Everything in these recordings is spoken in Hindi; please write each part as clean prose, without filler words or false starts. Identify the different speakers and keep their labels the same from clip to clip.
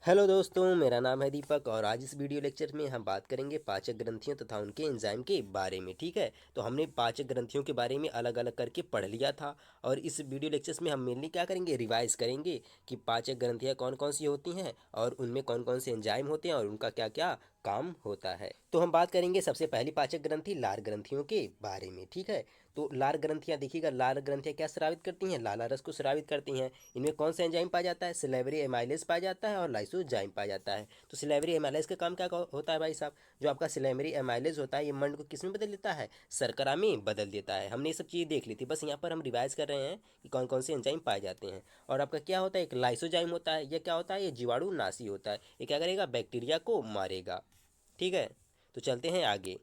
Speaker 1: हेलो दोस्तों, मेरा नाम है दीपक और आज इस वीडियो लेक्चर में हम बात करेंगे पाचक ग्रंथियों तथा उनके एंजाइम के बारे में। ठीक है, तो हमने पाचक ग्रंथियों के बारे में अलग अलग करके पढ़ लिया था और इस वीडियो लेक्चर्स में हम मेनली क्या करेंगे, रिवाइज करेंगे कि पाचक ग्रंथियाँ कौन कौन सी होती हैं और उनमें कौन कौन से एंजाइम होते हैं और उनका क्या क्या काम होता है। तो हम बात करेंगे सबसे पहली पाचक ग्रंथि लार ग्रंथियों के बारे में। ठीक है, तो लार ग्रंथियाँ देखिएगा, लार ग्रंथियाँ क्या स्रावित करती हैं, लाला रस को स्रावित करती हैं। इनमें कौन सा एंजाइम पाया जाता है, सिलेवरी एमाइलेज पाया जाता है और लाइसोजाइम पाया जाता है। तो सिलेवरी एमाइलेज का काम क्या होता है भाई साहब, जो आपका सिलेवरी एमाइलेज होता है ये मंड को किस में बदल देता है, शर्करा में बदल देता है। हमने ये सब चीज़ देख ली थी, बस यहाँ पर हम रिवाइज कर रहे हैं कि कौन कौन से एंजाइम पाए जाते हैं। और आपका क्या होता है, एक लाइसोजाइम होता है, यह क्या होता है, ये जीवाणु नाशी होता है। ये क्या करेगा, बैक्टीरिया को मारेगा। ठीक है, तो चलते हैं आगे।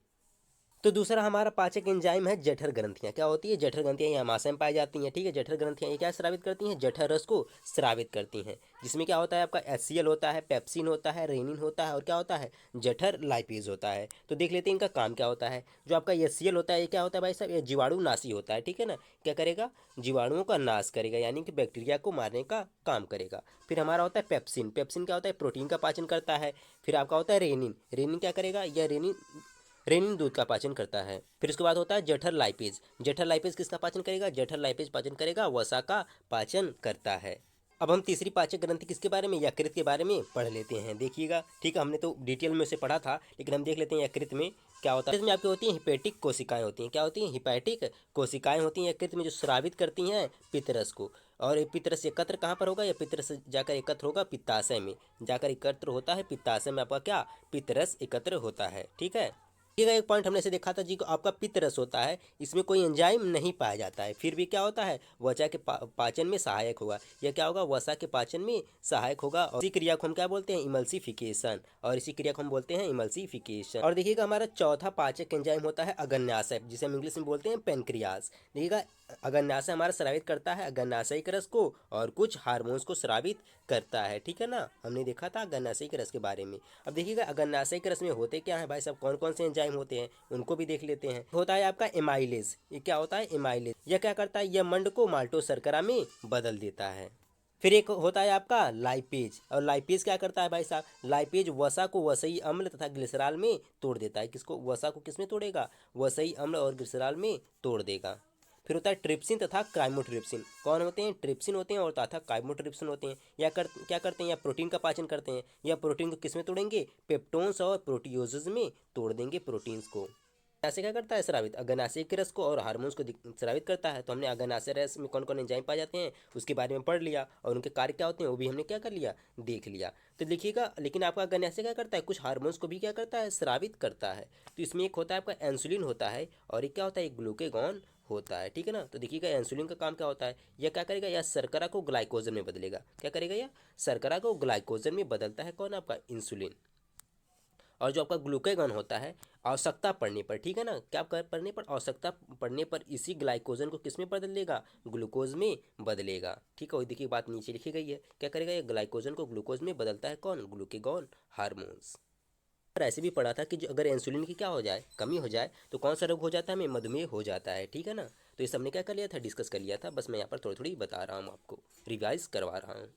Speaker 1: तो दूसरा हमारा पाचक एंजाइम है जठर ग्रंथियाँ। क्या होती है, जठर ग्रंथियाँ ये आमाशय में पाई जाती हैं। ठीक है, जठर ग्रंथियाँ ये क्या स्रावित करती हैं, जठर रस को स्रावित करती हैं, जिसमें क्या होता है आपका HCl होता है, पेप्सिन होता है, रेनिन होता है और क्या होता है, जठर लाइपेज होता है। तो देख लेते हैं इनका काम क्या होता है। जो आपका HCl होता है ये क्या होता है भाई साहब, ये जीवाणु नाशी होता है। ठीक है ना, क्या करेगा, जीवाणुओं का नाश करेगा, यानी कि बैक्टीरिया को मारने का काम करेगा। फिर हमारा होता है पेप्सिन। पेप्सिन क्या होता है, प्रोटीन का पाचन करता है। फिर आपका होता है रेनिन। रेनिन क्या करेगा, यह रेनिन दूध का पाचन करता है। फिर उसके बाद होता है जठर लाइपेज। जठर लाइपेज किसका पाचन करेगा, जठर लाइपेज पाचन करेगा, वसा का पाचन करता है। अब हम तीसरी पाचक ग्रंथि किसके बारे में, यकृत के बारे में पढ़ लेते हैं। देखिएगा, ठीक है, हमने तो डिटेल में उसे पढ़ा था, लेकिन हम देख लेते हैं यकृत में क्या होता है। इसमें आपकी होती हैं हिपैटिक कोशिकाएं होती हैं। क्या होती हैं, हिपैटिक कोशिकाएं होती हैं यकृत में, जो स्रावित करती हैं पित्तरस को। और ये पित्तरस एकत्र कहाँ पर होगा, यह पित्तरस जाकर एकत्र होगा पित्ताशय में, जाकर एकत्र होता है पित्ताशय में, आपका क्या, पित्तरस एकत्र होता है। ठीक है, ये एक पॉइंट हमने से देखा था जी को, आपका पित्त रस होता है, इसमें कोई एंजाइम नहीं पाया जाता है, फिर भी क्या होता है, वसा के पाचन में सहायक होगा। यह क्या होगा, वसा के पाचन में सहायक होगा। और इसी क्रिया को हम क्या बोलते हैं, इमल्सिफिकेशन। और इसी क्रिया को हम बोलते हैं इमल्सिफिकेशन। और देखिएगा, हमारा चौथा पाचक एंजाइम होता है अग्न्याशय, जिसे हम इंग्लिश में बोलते हैं पेनक्रियाज। देखिएगा, अग्न्याशय हमारा स्रावित करता है अग्न्याशयिक रस को और कुछ हार्मोन्स को स्रावित करता है। ठीक है ना, हमने देखा था अग्न्याशयिक रस के बारे में। अब देखिएगा, अग्न्याशयिक रस में होते क्या है भाई साहब, कौन कौन से एंजाइम होते हैं उनको भी देख लेते हैं। होता है आपका एमाइलेज। ये क्या होता है, एमाइलेज, यह क्या करता है, यह मंड को माल्टोस शर्करा में बदल देता है। फिर एक होता है आपका लाइपेज। और लाइपेज क्या करता है भाई साहब, लाइपेज वसा को वसई अम्ल तथा ग्लिसरॉल में तोड़ देता है। किसको, वसा को किस में तोड़ेगा, वसई अम्ल और ग्लिसरॉल में तोड़ देगा। फिर होता है ट्रिप्सिन तथा काइमोट्रिप्सिन। कौन होते हैं, ट्रिप्सिन होते हैं और तथा काइमोट्रिप्सिन होते हैं। क्या करते हैं, या प्रोटीन का पाचन करते हैं। या प्रोटीन को किस में तोड़ेंगे, पेप्टोन्स और प्रोटियोजेज में तोड़ देंगे प्रोटीन्स को। ऐसे क्या करता है, स्रावित अग्न्याशय के रस को और हार्मोन्स को स्रावित करता है। तो हमने अग्न्याशय रस में कौन कौन एंजाइम पाए जाते हैं उसके बारे में पढ़ लिया, और उनके कार्य क्या होते हैं वो भी हमने क्या कर लिया, देख लिया। तो देखिएगा, लेकिन आपका अग्न्याशय क्या करता है, कुछ हार्मोन्स को भी क्या करता है, स्रावित करता है। तो इसमें एक होता है आपका इंसुलिन होता है, और एक क्या होता है, एक ग्लूकेगॉन होता है। ठीक है ना, तो देखिएगा इंसुलिन का काम क्या होता है, यह क्या करेगा, यह शर्करा को ग्लाइकोजन में बदलेगा। क्या करेगा, यह शर्करा को ग्लाइकोजन में बदलता है, कौन, आपका इंसुलिन। और जो आपका ग्लूकेगॉन होता है, आवश्यकता पड़ने पर, ठीक है ना, क्या कर पड़ने पर, आवश्यकता पड़ने पर इसी ग्लाइकोजन को किस में बदल देगा, ग्लूकोज में बदलेगा। ठीक है, और देखिए बात नीचे लिखी गई है, क्या करेगा, ये ग्लाइकोजन को ग्लूकोज में बदलता है, कौन, ग्लूकेगॉन हार्मोन्स। पर ऐसे भी पढ़ा था कि जो अगर इंसुलिन की क्या हो जाए, कमी हो जाए, तो कौन सा रोग हो जाता है, हमें मधुमेह हो जाता है। ठीक है ना, तो ये सबने क्या कर लिया था, डिस्कस कर लिया था, बस मैं यहाँ पर थोड़ी थोड़ी बता रहा हूँ आपको, रिवाइज करवा रहा हूँ।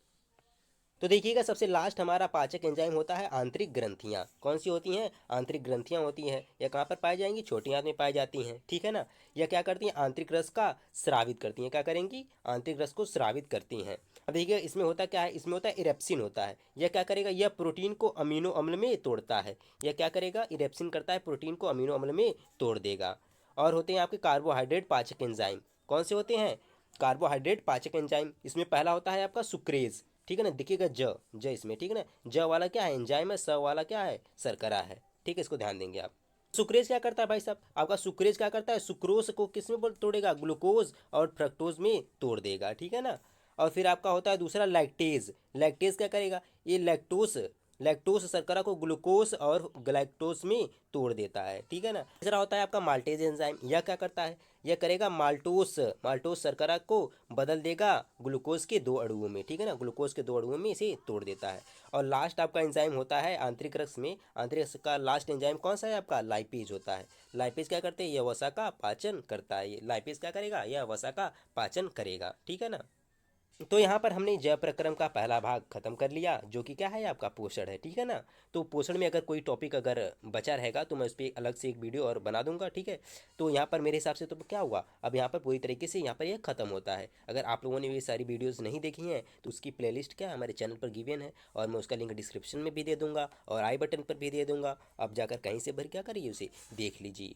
Speaker 1: तो देखिएगा, सबसे लास्ट हमारा पाचक एंजाइम होता है आंतरिक ग्रंथियाँ। कौन सी होती हैं, आंतरिक ग्रंथियाँ होती हैं। यह कहाँ पर पाई जाएंगी, छोटी आंत में पाई जाती हैं। ठीक है ना, यह क्या करती हैं, आंतरिक रस का स्रावित करती हैं। क्या करेंगी, आंतरिक रस को स्रावित करती हैं। अब देखिए, इसमें होता क्या है, इसमें होता है इरेप्सिन होता है। यह क्या करेगा, यह प्रोटीन को अमीनो अम्ल में तोड़ता है। यह क्या करेगा, इरेप्सिन करता है, प्रोटीन को अमीनो अम्ल में तोड़ देगा। और होते हैं आपके कार्बोहाइड्रेट पाचक एंजाइम। कौन से होते हैं, कार्बोहाइड्रेट पाचक एंजाइम। इसमें पहला होता है आपका सुक्रेज। ठीक है ना, देखिएगा ज इसमें, ठीक है ना, ज वाला क्या है, एंजाइम है, स वाला क्या है, शर्करा है। ठीक है, इसको ध्यान देंगे आप। सुक्रेज क्या करता है भाई साहब, आपका सुक्रेज क्या करता है, सुक्रोज को किस में तोड़ेगा, ग्लूकोज और फ्रक्टोज में तोड़ देगा। ठीक है ना, और फिर आपका होता है दूसरा लैक्टेज। लैक्टेज क्या करेगा, ये लैक्टोस लैक्टोस शर्करा को ग्लूकोज और ग्लैक्टोस में तोड़ देता है। ठीक है ना, तीसरा होता है आपका माल्टेज एंजाइम। यह क्या करता है, यह करेगा माल्टोस माल्टोस शर्करा को बदल देगा ग्लूकोज के दो अणुओं में। ठीक है ना, ग्लूकोज के दो अणुओं में इसे तोड़ देता है। और लास्ट आपका एंजाइम होता है आंतरिक रस में, आंतरिक रस का लास्ट एंजाइम कौन सा है, आपका लाइपेज होता है। लाइपेज क्या करते हैं, यह वसा का पाचन करता है। ये लाइपेज क्या करेगा, यह वसा का पाचन करेगा। ठीक है ना, तो यहाँ पर हमने जय प्रक्रम का पहला भाग खत्म कर लिया, जो कि क्या है आपका पोषण है, ठीक है ना। तो पोषण में अगर कोई टॉपिक अगर बचा रहेगा तो मैं उस पर अलग से एक वीडियो और बना दूंगा, ठीक है। तो यहाँ पर मेरे हिसाब से तो क्या हुआ, अब यहाँ पर पूरी तरीके से यहाँ पर यह खत्म होता है। अगर आप लोगों ने ये सारी वीडियोज़ नहीं देखी हैं तो उसकी प्लेलिस्ट क्या है हमारे चैनल पर गिवन है, और मैं उसका लिंक डिस्क्रिप्शन में भी दे दूंगा और आई बटन पर भी दे दूंगा। अब जाकर कहीं से भर क्या करिए उसे देख लीजिए।